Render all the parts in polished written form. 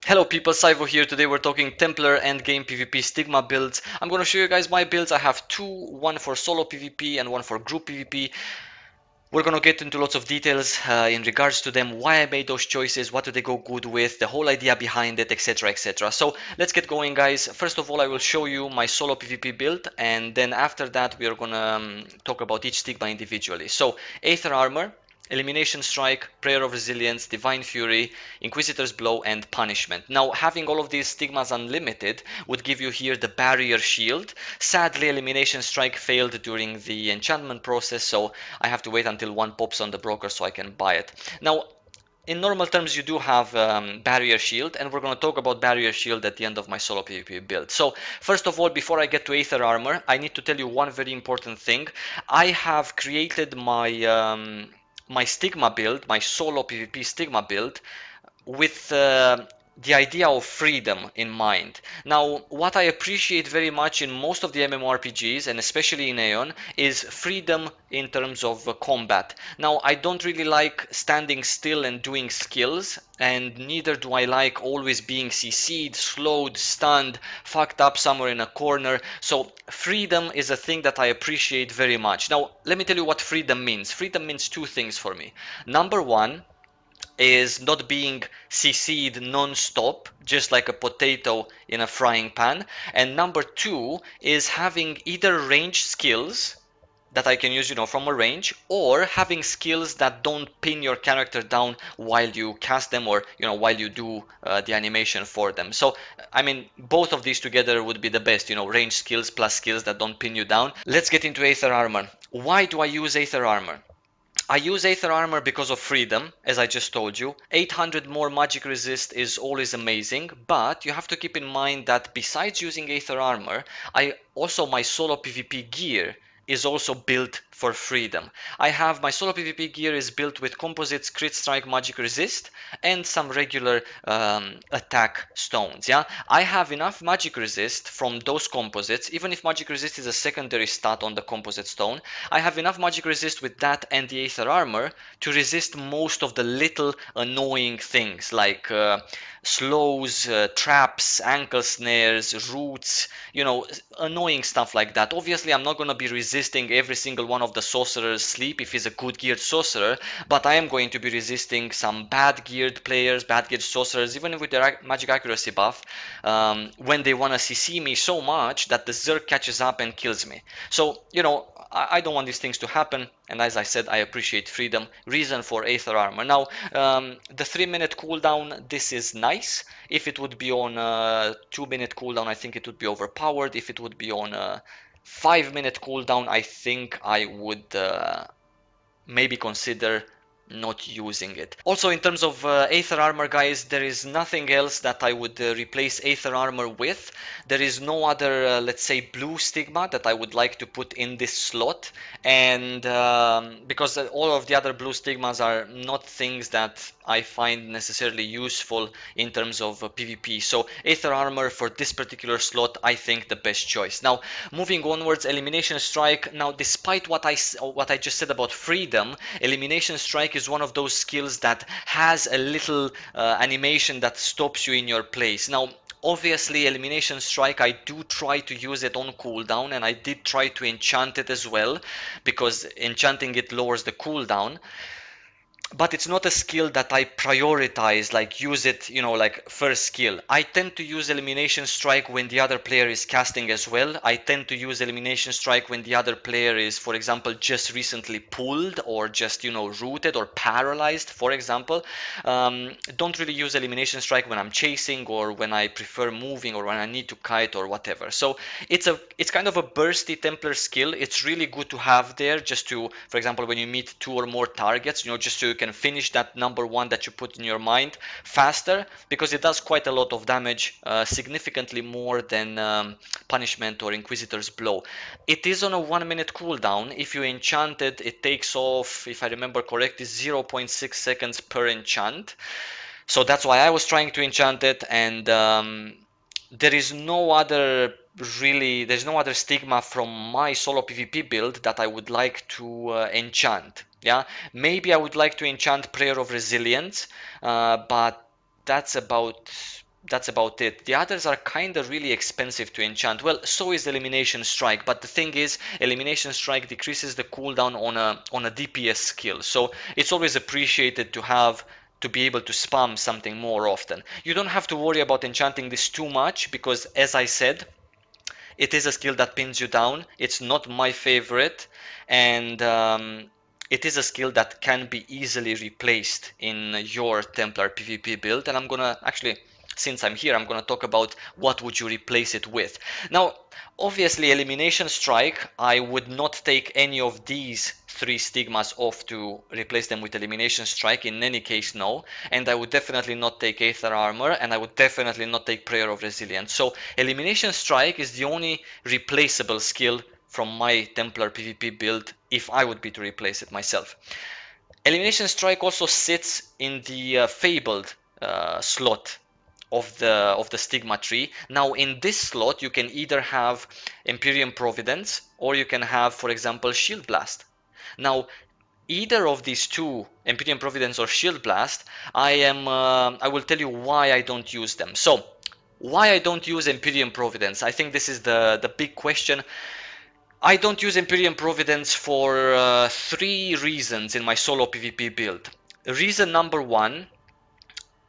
Hello people, Saivo here. Today we're talking Templar Endgame PvP Stigma builds. I'm going to show you guys my builds. I have two, one for solo PvP and one for group PvP. We're going to get into lots of details in regards to them, why I made those choices, what do they go good with, the whole idea behind it, etc, etc. So let's get going, guys. First of all, I will show you my solo PvP build, and then after that we are going to talk about each Stigma individually. So Aether Armor, Elimination Strike, Prayer of Resilience, Divine Fury, Inquisitor's Blow, and Punishment. Now, having all of these stigmas unlimited would give you here the Barrier Shield. Sadly, Elimination Strike failed during the enchantment process, so I have to wait until one pops on the broker so I can buy it. Now, in normal terms, you do have Barrier Shield, and we're going to talk about Barrier Shield at the end of my solo PvP build. So, first of all, before I get to Aether Armor, I need to tell you one very important thing. I have created my Stigma build, my solo PvP Stigma build, with the idea of freedom in mind. Now, what I appreciate very much in most of the MMORPGs, and especially in AION, is freedom in terms of combat. Now, I don't really like standing still and doing skills, and neither do I like always being CC'd, slowed, stunned, fucked up somewhere in a corner. So, freedom is a thing that I appreciate very much. Now, let me tell you what freedom means. Freedom means two things for me. Number one, is not being CC'd non-stop, just like a potato in a frying pan. And number two is having either range skills that I can use, from a range, or having skills that don't pin your character down while you cast them, or while you do the animation for them. So, I mean, both of these together would be the best, range skills plus skills that don't pin you down. Let's get into Aether Armor. Why do I use Aether Armor? I use Aether Armor because of freedom, as I just told you. 800 more magic resist is always amazing, but you have to keep in mind that besides using Aether Armor, my solo PvP gear is also built for freedom. I have my solo PvP gear is built with composites, crit strike, magic resist, and some regular attack stones. Yeah, I have enough magic resist from those composites, even if magic resist is a secondary stat on the composite stone. I have enough magic resist with that and the Aether Armor to resist most of the little annoying things like slows, traps, ankle snares, roots, annoying stuff like that. Obviously, I'm not going to be resisting every single one of the sorcerer's sleep if he's a good geared sorcerer, but I am going to be resisting some bad geared players, bad geared sorcerers, even with their magic accuracy buff, when they want to CC me so much that the Zerg catches up and kills me. So, I don't want these things to happen, and as I said, I appreciate freedom. Reason for Aether Armor. Now, the 3-minute cooldown, this is nice. If it would be on a 2-minute cooldown, I think it would be overpowered. If it would be on a 5-minute cooldown, I think I would maybe consider not using it. Also, in terms of Aether Armor, guys, there is nothing else that I would replace Aether Armor with. There is no other, let's say, blue stigma that I would like to put in this slot, and because all of the other blue stigmas are not things that I find necessarily useful in terms of PvP. So Aether Armor for this particular slot, I think the best choice. Now, moving onwards, Elimination Strike. Now, despite what I just said about freedom, Elimination Strike is one of those skills that has a little animation that stops you in your place. Now, obviously, Elimination Strike, I do try to use it on cooldown, and I did try to enchant it as well, because enchanting it lowers the cooldown, but it's not a skill that I prioritize, like use it, like first skill. I tend to use Elimination Strike when the other player is casting as well. I tend to use Elimination Strike when the other player is, for example, just recently pulled or just, rooted or paralyzed, for example. Don't really use Elimination Strike when I'm chasing or when I prefer moving or when I need to kite or whatever. So it's kind of a bursty Templar skill. It's really good to have there just to, for example, when you meet 2 or more targets, just so you can finish that number 1 that you put in your mind faster, because it does quite a lot of damage, significantly more than Punishment or Inquisitor's Blow. It is on a 1-minute cooldown. If you enchant it, it takes off, if I remember correctly, 0.6 seconds per enchant. So that's why I was trying to enchant it, and there is no other there's no other stigma from my solo PvP build that I would like to enchant. Yeah, maybe I would like to enchant Prayer of Resilience, but that's about that's about it. The others are kind of really expensive to enchant. Well, so is Elimination Strike, but the thing is, Elimination Strike decreases the cooldown on a DPS skill, so it's always appreciated to have to be able to spam something more often. You don't have to worry about enchanting this too much because, as I said, it is a skill that pins you down. It's not my favorite, and it is a skill that can be easily replaced in your Templar PvP build. And I'm gonna actually, since I'm here, I'm gonna talk about what would you replace it with. Now, obviously, Elimination Strike, I would not take any of these three stigmas off to replace them with Elimination Strike. In any case, no. And I would definitely not take Aether Armor, and I would definitely not take Prayer of Resilience. So Elimination Strike is the only replaceable skill from my Templar PvP build if I would be to replace it myself. Elimination Strike also sits in the Fabled slot of the stigma tree. Now in this slot you can either have Empyrean Providence or you can have, for example, Shield Blast. Now either of these two, Empyrean Providence or Shield Blast, I will tell you why I don't use them. So why I don't use Empyrean Providence? I think this is the big question. I don't use Empyrean Providence for three reasons in my solo PvP build. Reason number one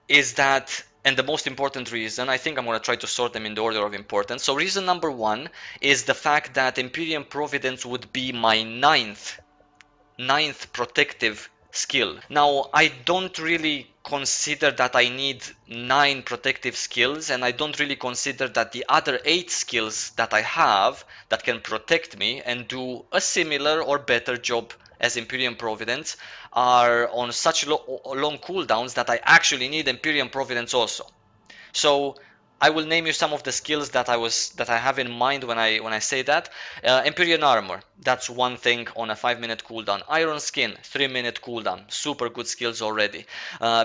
is that, and the most important reason, I think I'm going to try to sort them in the order of importance. So reason number one is the fact that Empyrean Providence would be my ninth protective skill. Now, I don't really consider that I need 9 protective skills, and I don't really consider that the other 8 skills that I have that can protect me and do a similar or better job as Empyrean Providence are on such long cooldowns that I actually need Empyrean Providence also. So I will name you some of the skills that I have in mind when I say that. Empyrean Armor, that's one thing on a 5-minute cooldown. Iron Skin, 3-minute cooldown, super good skills already.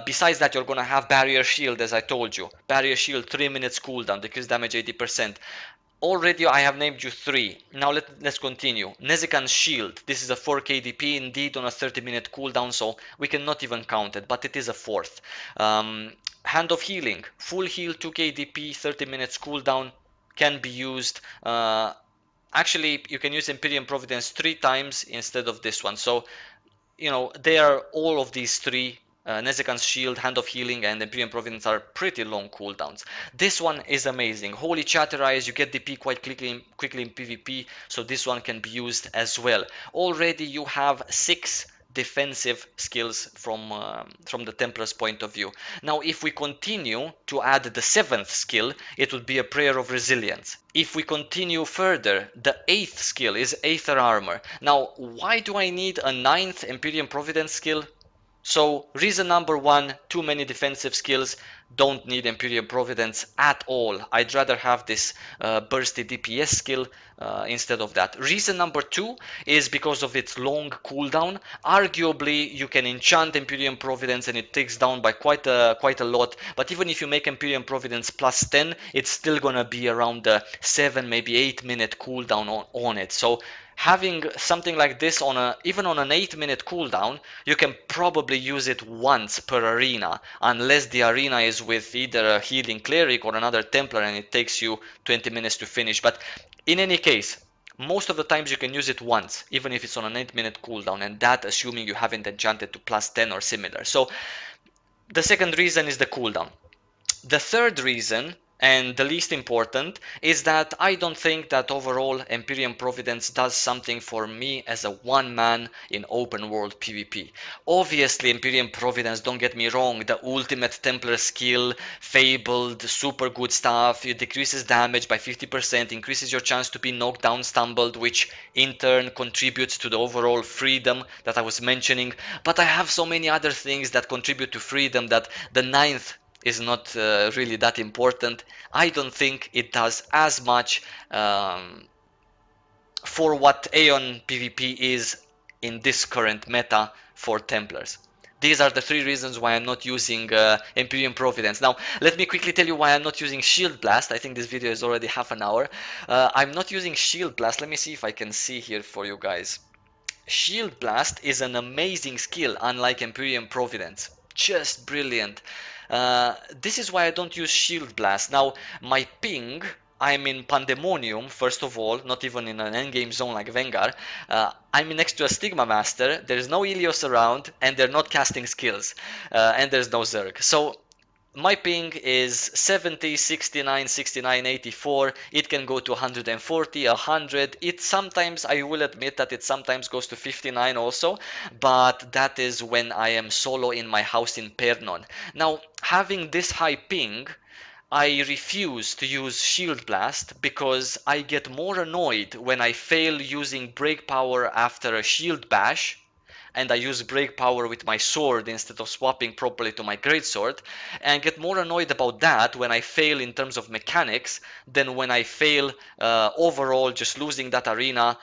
Besides that, you're gonna have Barrier Shield, as I told you. Barrier Shield, 3 minutes cooldown, decrease damage 80%. Already I have named you 3. Now let's continue. Nezikan's Shield. This is a 4 KDP indeed on a 30-minute cooldown, so we cannot even count it, but it is a 4th. Hand of Healing. Full heal 2 KDP, 30 minutes cooldown, can be used. Actually, you can use Empyrean Providence 3 times instead of this one. So they are all of these three. Nezikan's Shield, Hand of Healing, and Empyrean Providence are pretty long cooldowns. This one is amazing. Holy Chatterize, you get DP quite quickly in PvP, so this one can be used as well. Already you have 6 defensive skills from the Templar's point of view. Now, if we continue to add the 7th skill, it would be a Prayer of Resilience. If we continue further, the 8th skill is Aether Armor. Now, why do I need a 9th Empyrean Providence skill? So reason number one, too many defensive skills, don't need Empyrean Providence at all. I'd rather have this bursty DPS skill instead of that. Reason number two is because of its long cooldown. Arguably, you can enchant Empyrean Providence and it takes down by quite a lot. But even if you make Empyrean Providence plus 10, it's still gonna be around the 7, maybe 8-minute cooldown on it. So having something like this even on an 8-minute cooldown, you can probably use it once per arena, unless the arena is with either a healing cleric or another Templar and it takes you 20 minutes to finish. But in any case, most of the times you can use it once, even if it's on an 8-minute cooldown, and that assuming you haven't enchanted to plus 10 or similar. So the second reason is the cooldown. The third reason, and the least important, is that I don't think that overall Empyrean Providence does something for me as a one-man in open world PvP. Obviously, Empyrean Providence, don't get me wrong, the ultimate Templar skill, fabled, super good stuff, it decreases damage by 50%, increases your chance to be knocked down, stumbled, which in turn contributes to the overall freedom that I was mentioning. But I have so many other things that contribute to freedom that the ninth is not really that important. I don't think it does as much for what AION PvP is in this current meta for Templars. These are the 3 reasons why I'm not using Empyrean Providence. Now, let me quickly tell you why I'm not using Shield Blast. I think this video is already half an hour. I'm not using Shield Blast. Let me see if I can see here for you guys. Shield Blast is an amazing skill, unlike Empyrean Providence. Just brilliant. This is why I don't use Shield Blast. Now, my ping, I'm in Pandemonium, first of all, not even in an endgame zone like Vengar. I'm next to a Stigma Master, there's no Ilios around, and they're not casting skills, and there's no Zerg. So my ping is 70, 69, 69, 84. It can go to 140, 100. It sometimes, I will admit that it sometimes goes to 59 also, but that is when I am solo in my house in Pernon. Now, having this high ping, I refuse to use Shield Blast because I get more annoyed when I fail using Break Power after a Shield Bash and I use break power with my sword instead of swapping properly to my greatsword, and get more annoyed about that when I fail in terms of mechanics than when I fail overall just losing that arena,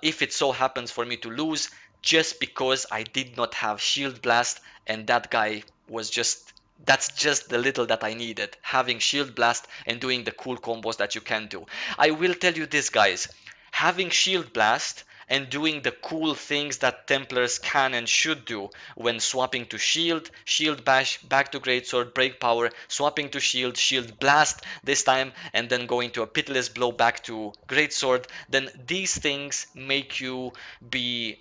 if it so happens for me to lose just because I did not have shield blast and that guy was just, that's just the little that I needed, having shield blast and doing the cool combos that you can do. I will tell you this, guys, having shield blast and doing the cool things that Templars can and should do when swapping to shield, shield bash, back to greatsword, break power, swapping to shield, shield blast this time, and then going to a pitiless blow back to greatsword, then these things make you be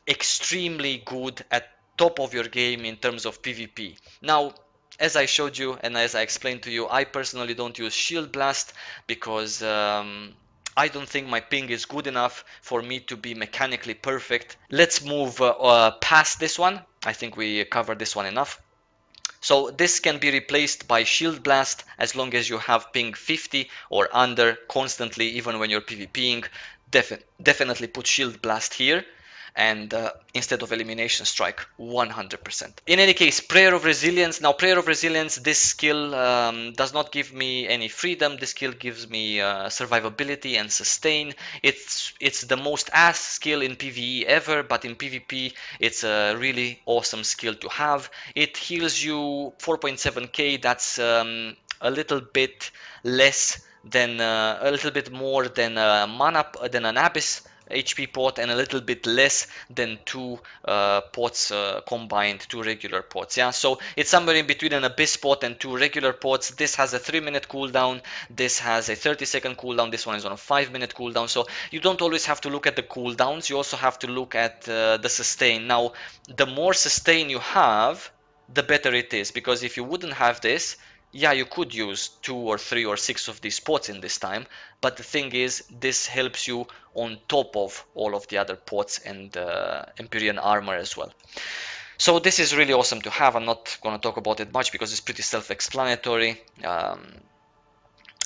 extremely good at top of your game in terms of PvP. Now, as I showed you and as I explained to you, I personally don't use Shield Blast because I don't think my ping is good enough for me to be mechanically perfect. Let's move past this one. I think we covered this one enough. So this can be replaced by Shield Blast as long as you have ping 50 or under constantly, even when you're PvPing. Definitely put Shield Blast here and instead of Elimination Strike 100%. In any case, Prayer of Resilience. Now, Prayer of Resilience, this skill does not give me any freedom. This skill gives me survivability and sustain. It's the most ass skill in PvE ever, but in PvP it's a really awesome skill to have. It heals you 4.7k. That's a little bit less than a little bit more than mana than an abyss HP pot and a little bit less than two pots combined, two regular pots. Yeah, so it's somewhere in between an abyss pot and two regular pots. This has a 3-minute cooldown. This has a 30-second cooldown. This one is on a 5-minute cooldown. So you don't always have to look at the cooldowns. You also have to look at the sustain. Now, the more sustain you have, the better it is, because if you wouldn't have this, yeah, you could use 2 or 3 or 6 of these pots in this time, but the thing is, this helps you on top of all of the other pots and Empyrean armor as well. So this is really awesome to have. I'm not going to talk about it much because it's pretty self-explanatory.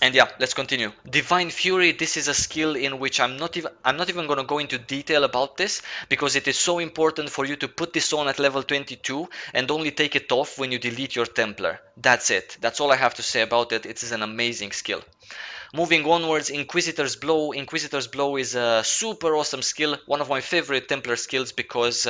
And yeah, let's continue. Divine Fury, this is a skill in which I'm not even going to go into detail about this because it is so important for you to put this on at level 22 and only take it off when you delete your Templar. That's it. That's all I have to say about it. It is an amazing skill. Moving onwards, Inquisitor's Blow. Inquisitor's Blow is a super awesome skill, one of my favorite Templar skills because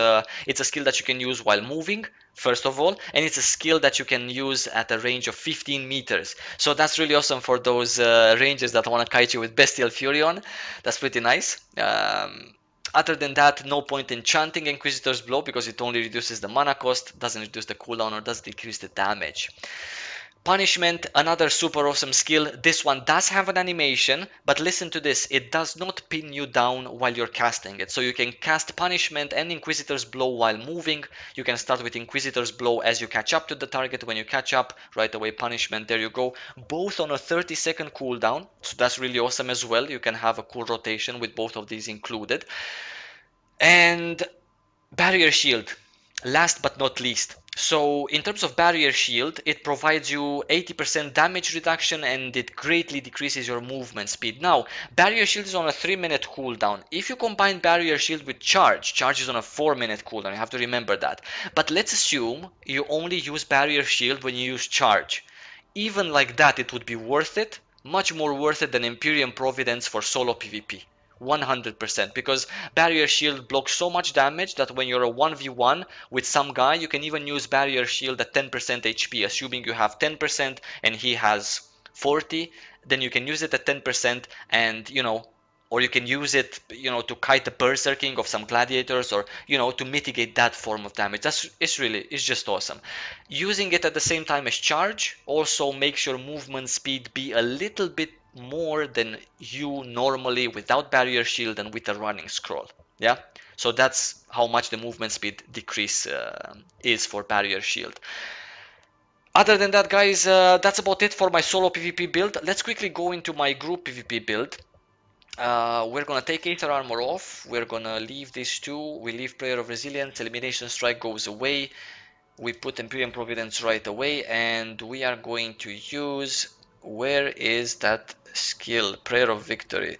it's a skill that you can use while moving, first of all, and it's a skill that you can use at a range of 15 meters. So that's really awesome for those rangers that want to kite you with Bestial Fury on. That's pretty nice. Other than that, no point in chanting Inquisitor's Blow because it only reduces the mana cost, doesn't reduce the cooldown or doesn't decrease the damage. Punishment, another super awesome skill. This one does have an animation, but listen to this. It does not pin you down while you're casting it. So you can cast Punishment and Inquisitor's Blow while moving. You can start with Inquisitor's Blow as you catch up to the target. When you catch up, right away Punishment. There you go. Both on a 30-second cooldown. So that's really awesome as well. You can have a cool rotation with both of these included. And Barrier Shield, last but not least. So in terms of Barrier Shield, it provides you 80% damage reduction and it greatly decreases your movement speed. Now, Barrier Shield is on a 3-minute cooldown. If you combine Barrier Shield with Charge is on a 4-minute cooldown, you have to remember that. But let's assume you only use Barrier Shield when you use Charge. Even like that, it would be worth it, much more worth it than Empyrean Providence for solo PvP. 100%, because Barrier Shield blocks so much damage that when you're a 1v1 with some guy, you can even use Barrier Shield at 10% HP, assuming you have 10% and he has 40, then you can use it at 10% and, you know, or you can use it, to kite the berserking of some gladiators, or to mitigate that form of damage. It's just awesome. Using it at the same time as charge also makes your movement speed be a little bit more than you normally without barrier shield and with a running scroll. Yeah, so that's how much the movement speed decrease is for barrier shield. Other than that, guys, that's about it for my solo PvP build. Let's quickly go into my group PvP build. We're gonna take Aether Armor off. We're gonna leave these two. We leave Prayer of Resilience. Elimination Strike goes away. We put Empyrean Providence right away, and we are going to use. Where is that skill? Prayer of Victory.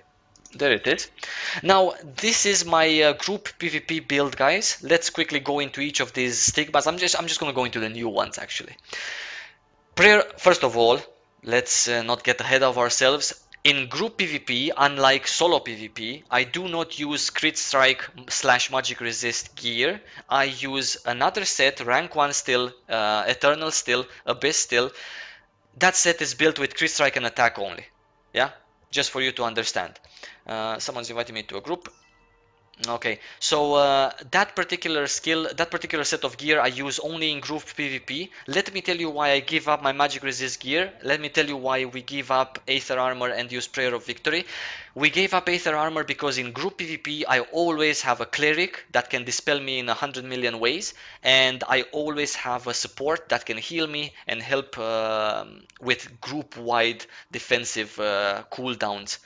There it is. Now, this is my group PvP build, guys. Let's quickly go into each of these stigmas. I'm just gonna go into the new ones actually. Prayer, first of all, let's not get ahead of ourselves. In group PvP, unlike solo PvP, I do not use crit strike / magic resist gear. I use another set, rank 1 still, eternal still, abyss still. That set is built with crit strike and attack only. Yeah, just for you to understand. Someone's inviting me to a group. Okay, so that particular skill, that particular set of gear I use only in group PvP. Let me tell you why I give up my magic resist gear. Let me tell you why we give up Aether Armor and use Prayer of Victory. We gave up Aether Armor because in group PvP I always have a cleric that can dispel me in 100 million ways, and I always have a support that can heal me and help with group-wide defensive cooldowns,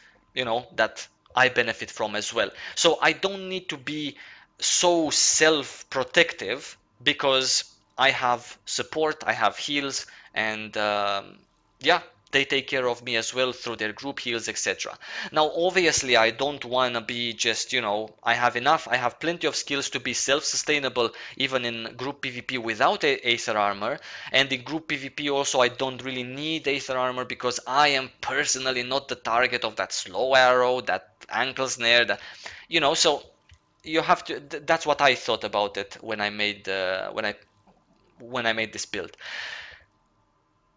that I benefit from as well. So I don't need to be so self-protective because I have support, I have heals, and yeah, they take care of me as well through their group heals, etc. Now, obviously, I don't want to be just, I have enough, I have plenty of skills to be self-sustainable even in group PvP without Aether Armor, and in group PvP also I don't really need Aether Armor because I am personally not the target of that slow arrow, that ankle snare, so you have to, that's what I thought about it when I made this build.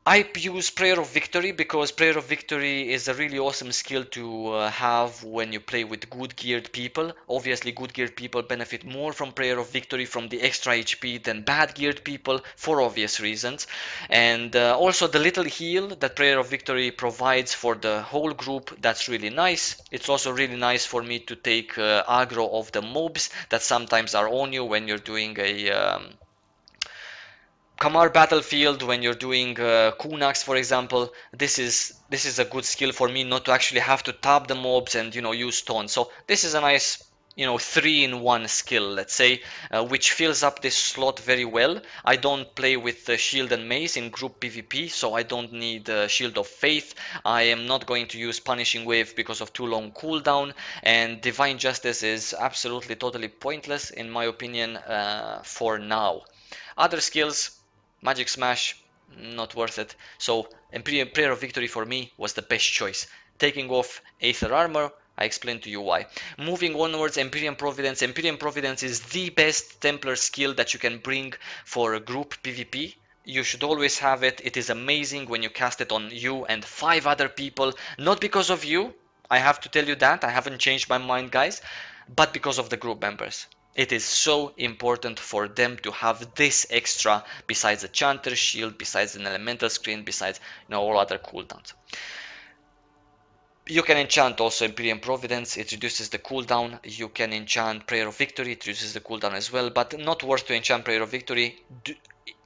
I use Prayer of Victory because Prayer of Victory is a really awesome skill to have when you play with good geared people. Obviously, good geared people benefit more from Prayer of Victory, from the extra HP, than bad geared people for obvious reasons. And also the little heal that Prayer of Victory provides for the whole group, that's really nice. It's also really nice for me to take aggro of the mobs that sometimes are on you when you're doing a Kamar battlefield, when you're doing Kunax, for example. This is a good skill for me not to actually have to tap the mobs and use stone. So this is a nice 3-in-1 skill, let's say, which fills up this slot very well. I don't play with shield and mace in group PvP, so I don't need shield of faith. I am not going to use punishing wave because of too long cooldown, and divine justice is absolutely totally pointless in my opinion for now. Other skills, Magic Smash, not worth it. So Empyrean Prayer of Victory for me was the best choice. Taking off Aether Armor, I explained to you why. Moving onwards, Empyrean Providence. Empyrean Providence is the best Templar skill that you can bring for a group PvP. You should always have it. It is amazing when you cast it on you and 5 other people. Not because of you, I have to tell you that. I haven't changed my mind, guys, but because of the group members. It is so important for them to have this extra besides a chanter shield, besides an elemental screen, besides all other cooldowns. You can enchant also Empyrean Providence, it reduces the cooldown. You can enchant Prayer of Victory, it reduces the cooldown as well, but not worth to enchant Prayer of Victory.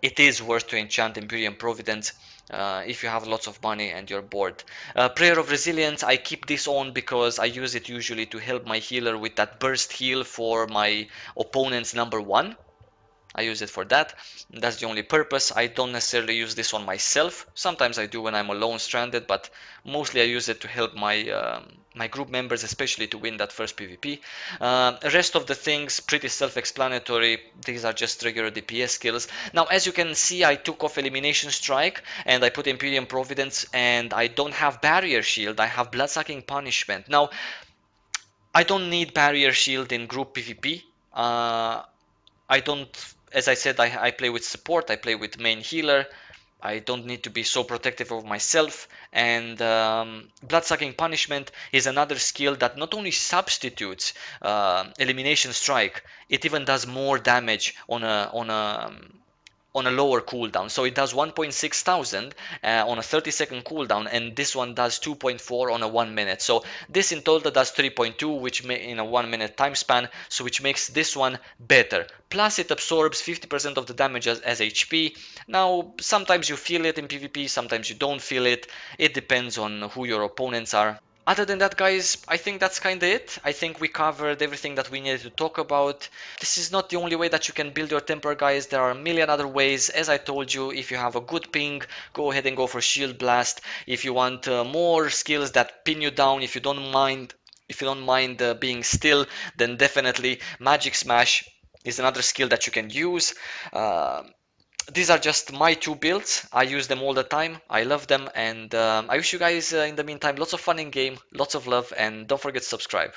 It is worth to enchant Empyrean Providence if you have lots of money and you're bored. Prayer of Resilience, I keep this on because I use it usually to help my healer with that burst heal for my opponent's number 1. I use it for that. That's the only purpose. I don't necessarily use this on myself. Sometimes I do when I'm alone stranded, but mostly I use it to help my group members, especially to win that first PvP. The rest of the things pretty self-explanatory. These are just regular DPS skills. Now, as you can see, I took off Elimination Strike and I put Empyrean Providence, and I don't have Barrier Shield. I have Bloodsucking Punishment. Now, I don't need Barrier Shield in group PvP. I don't, as I said, I play with support, I play with main healer. I don't need to be so protective of myself. And blood-sucking punishment is another skill that not only substitutes elimination strike, it even does more damage on a lower cooldown. So it does 1.6 thousand on a 30-second cooldown, and this one does 2.4 on a 1 minute. So this in total does 3.2, which in a 1 minute time span, so which makes this one better. Plus it absorbs 50% of the damage as HP. Now sometimes you feel it in PvP, sometimes you don't feel it. It depends on who your opponents are. Other than that, guys, I think that's kind of it. I think we covered everything that we needed to talk about. This is not the only way that you can build your Templar, guys. There are a million other ways. As I told you, if you have a good ping, go ahead and go for Shield Blast. If you want more skills that pin you down, if you don't mind being still, then definitely Magic Smash is another skill that you can use. Uh, these are just my two builds. I use them all the time. I love them, and I wish you guys in the meantime lots of fun in game, lots of love, and don't forget to subscribe.